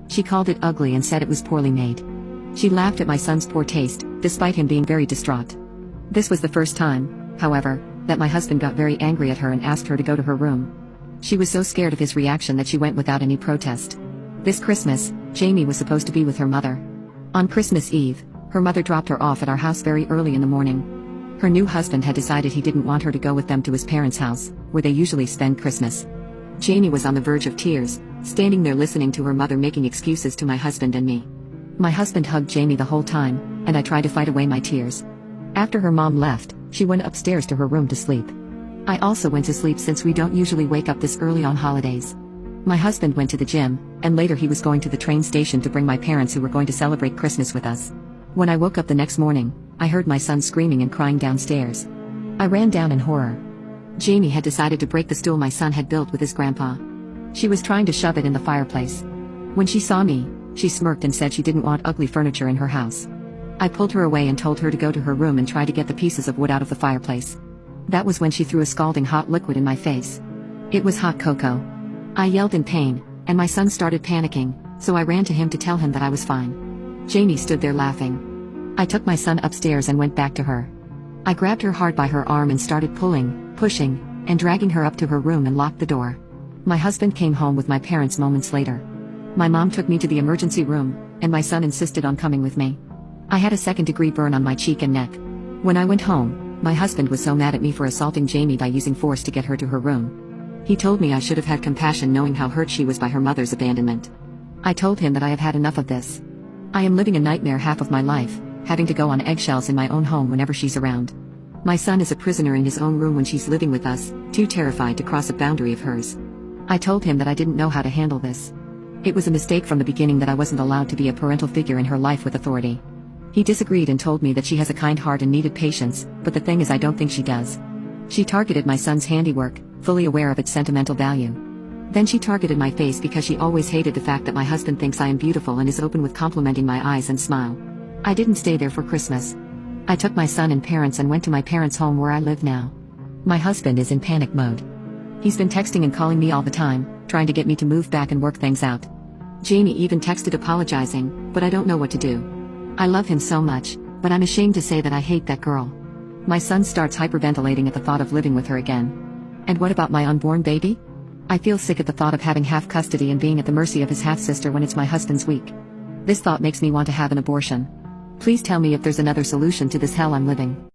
She called it ugly and said it was poorly made. She laughed at my son's poor taste, despite him being very distraught. This was the first time, however, that my husband got very angry at her and asked her to go to her room. She was so scared of his reaction that she went without any protest. This Christmas, Jamie was supposed to be with her mother. On Christmas Eve, her mother dropped her off at our house very early in the morning. Her new husband had decided he didn't want her to go with them to his parents' house, where they usually spend Christmas. Jamie was on the verge of tears, standing there listening to her mother making excuses to my husband and me. My husband hugged Jamie the whole time, and I tried to fight away my tears. After her mom left, she went upstairs to her room to sleep. I also went to sleep since we don't usually wake up this early on holidays. My husband went to the gym, and later he was going to the train station to bring my parents who were going to celebrate Christmas with us. When I woke up the next morning, I heard my son screaming and crying downstairs. I ran down in horror. Jamie had decided to break the stool my son had built with his grandpa. She was trying to shove it in the fireplace. When she saw me, she smirked and said she didn't want ugly furniture in her house. I pulled her away and told her to go to her room and try to get the pieces of wood out of the fireplace. That was when she threw a scalding hot liquid in my face. It was hot cocoa. I yelled in pain, and my son started panicking, so I ran to him to tell him that I was fine. Jamie stood there laughing. I took my son upstairs and went back to her. I grabbed her hard by her arm and started pulling, pushing, and dragging her up to her room and locked the door. My husband came home with my parents moments later. My mom took me to the emergency room, and my son insisted on coming with me. I had a second-degree burn on my cheek and neck. When I went home, my husband was so mad at me for assaulting Jamie by using force to get her to her room. He told me I should have had compassion knowing how hurt she was by her mother's abandonment. I told him that I have had enough of this. I am living a nightmare half of my life, having to go on eggshells in my own home whenever she's around. My son is a prisoner in his own room when she's living with us, too terrified to cross a boundary of hers. I told him that I didn't know how to handle this. It was a mistake from the beginning that I wasn't allowed to be a parental figure in her life with authority. He disagreed and told me that she has a kind heart and needed patience, but the thing is I don't think she does. She targeted my son's handiwork, fully aware of its sentimental value. Then she targeted my face because she always hated the fact that my husband thinks I am beautiful and is open with complimenting my eyes and smile. I didn't stay there for Christmas. I took my son and parents and went to my parents' home where I live now. My husband is in panic mode. He's been texting and calling me all the time, trying to get me to move back and work things out. Jamie even texted apologizing, but I don't know what to do. I love him so much, but I'm ashamed to say that I hate that girl. My son starts hyperventilating at the thought of living with her again. And what about my unborn baby? I feel sick at the thought of having half custody and being at the mercy of his half-sister when it's my husband's week. This thought makes me want to have an abortion. Please tell me if there's another solution to this hell I'm living.